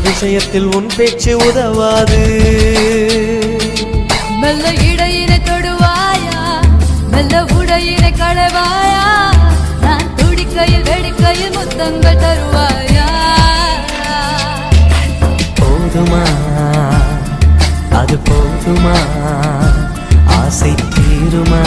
விஷயத்தில் உன் பேச்சு உதவாது. மெல்ல இடையினை தொடுவாயா, மெல்ல உடையினை களவாயா, நான் துடிக்கையில் வெடிக்கையில் முத்தங்கள் தருவாயா. போதுமா அது போதுமா, ஆசை தீருமா?